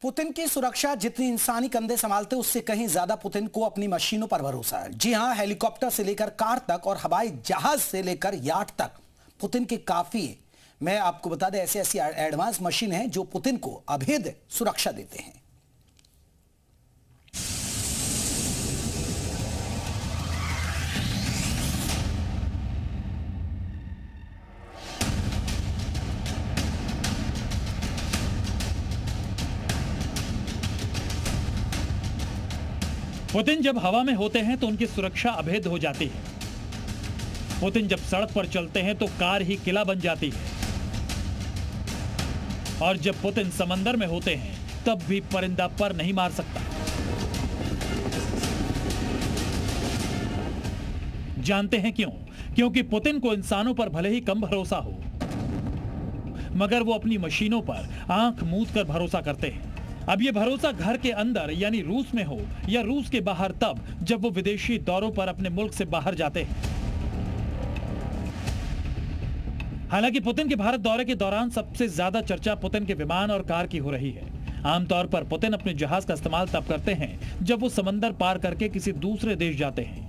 Putin की सुरक्षा जितनी इंसानी कंधे संभालते उससे कहीं ज्यादा पुतिन को अपनी मशीनों पर भरोसा है। जी हां, हेलीकॉप्टर से लेकर कार तक और हवाई जहाज से लेकर याट तक पुतिन के काफी है। मैं आपको बता दें, ऐसी ऐसी एडवांस मशीन हैं जो पुतिन को अभेद्य सुरक्षा देते हैं। पुतिन जब हवा में होते हैं तो उनकी सुरक्षा अभेद्य हो जाती है। पुतिन जब सड़क पर चलते हैं तो कार ही किला बन जाती है, और जब पुतिन समंदर में होते हैं तब भी परिंदा पर नहीं मार सकता। जानते हैं क्यों? क्योंकि पुतिन को इंसानों पर भले ही कम भरोसा हो, मगर वो अपनी मशीनों पर आंख मूंद कर भरोसा करते हैं। अब ये भरोसा घर के अंदर यानी रूस में हो या रूस के बाहर, तब जब वो विदेशी दौरों पर अपने मुल्क से बाहर जाते हैं। हालांकि पुतिन के भारत दौरे के दौरान सबसे ज्यादा चर्चा पुतिन के विमान और कार की हो रही है। आमतौर पर पुतिन अपने जहाज का इस्तेमाल तब करते हैं जब वो समंदर पार करके किसी दूसरे देश जाते हैं।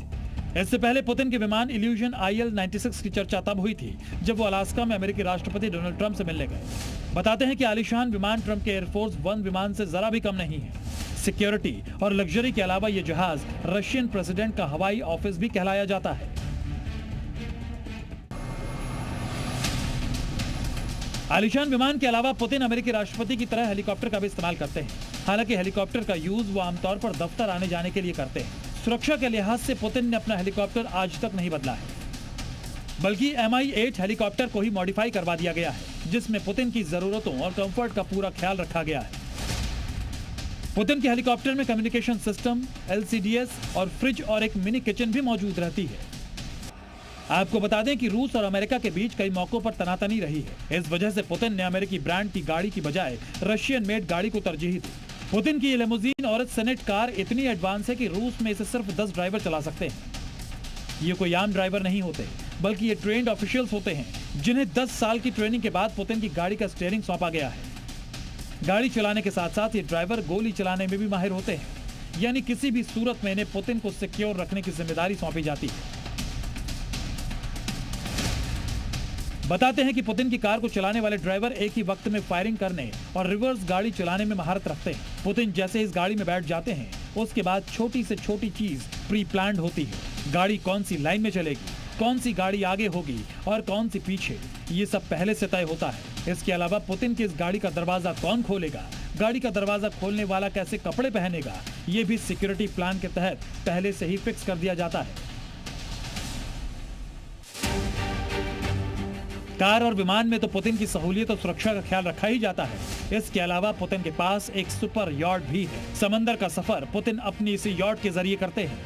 इससे पहले पुतिन के विमान इल्यूजन IL-96 की चर्चा तब हुई थी जब वो अलास्का में अमेरिकी राष्ट्रपति डोनाल्ड ट्रंप से मिलने गए। बताते हैं कि आलीशान विमान ट्रंप के एयरफोर्स 1 विमान से जरा भी कम नहीं है। सिक्योरिटी और लग्जरी के अलावा यह जहाज रशियन प्रेसिडेंट का हवाई ऑफिस भी कहलाया जाता है। आलीशान विमान के अलावा पुतिन अमेरिकी राष्ट्रपति की तरह हेलीकॉप्टर का भी इस्तेमाल करते हैं। हालांकि हेलीकॉप्टर का यूज वो आमतौर पर दफ्तर आने जाने के लिए करते हैं। सुरक्षा के लिहाज से पुतिन ने अपना हेलीकॉप्टर आज तक नहीं बदला है, बल्कि Mi-8 हेलीकॉप्टर को ही मॉडिफाई करवा दिया गया है, जिसमें पुतिन की जरूरतों और कंफर्ट का पूरा ख्याल रखा गया है। पुतिन के हेलीकॉप्टर में कम्युनिकेशन सिस्टम, LCDS और फ्रिज और एक मिनी किचन भी मौजूद रहती है। आपको बता दें कि रूस और अमेरिका के बीच कई मौकों पर तनातनी रही है। इस वजह से पुतिन ने अमेरिकी ब्रांड की गाड़ी की बजाय रशियन मेड गाड़ी को तरजीह दी। पुतिन की ये लिमोजीन और सेनेट कार इतनी एडवांस है कि रूस में इसे सिर्फ 10 ड्राइवर चला सकते हैं। ये कोई आम ड्राइवर नहीं होते, बल्कि ये ट्रेन्ड ऑफिशियल्स होते हैं, जिन्हें 10 साल की ट्रेनिंग के बाद पुतिन की गाड़ी का स्टीयरिंग सौंपा गया है। गाड़ी चलाने के साथ साथ ये ड्राइवर गोली चलाने में भी माहिर होते हैं, यानी किसी भी सूरत में इन्हें पुतिन को सिक्योर रखने की जिम्मेदारी सौंपी जाती है। बताते हैं कि पुतिन की कार को चलाने वाले ड्राइवर एक ही वक्त में फायरिंग करने और रिवर्स गाड़ी चलाने में महारत रखते हैं। पुतिन जैसे इस गाड़ी में बैठ जाते हैं, उसके बाद छोटी से छोटी चीज प्री प्लान्ड होती है। गाड़ी कौन सी लाइन में चलेगी, कौन सी गाड़ी आगे होगी और कौन सी पीछे, ये सब पहले से तय होता है। इसके अलावा पुतिन की इस गाड़ी का दरवाजा कौन खोलेगा, गाड़ी का दरवाजा खोलने वाला कैसे कपड़े पहनेगा, ये भी सिक्योरिटी प्लान के तहत पहले से ही फिक्स कर दिया जाता है। कार और विमान में तो पुतिन की सहूलियत और सुरक्षा का ख्याल रखा ही जाता है। इसके अलावा पुतिन के पास एक सुपर यॉट भी है। समंदर का सफर पुतिन अपनी इसी यॉट के जरिए करते हैं।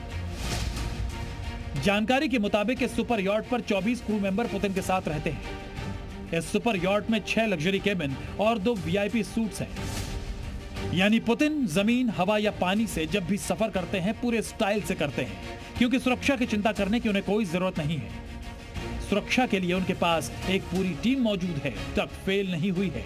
जानकारी के मुताबिक इस सुपर यॉट पर 24 क्रू मेंबर पुतिन के साथ रहते हैं। इस सुपर यॉट में 6 लग्जरी केबिन और 2 VIP सूट्स हैं। यानी पुतिन जमीन, हवा या पानी से जब भी सफर करते हैं पूरे स्टाइल से करते हैं, क्योंकि सुरक्षा की चिंता करने की उन्हें कोई जरूरत नहीं है। सुरक्षा के लिए उनके पास एक पूरी टीम मौजूद है, तक फेल नहीं हुई है।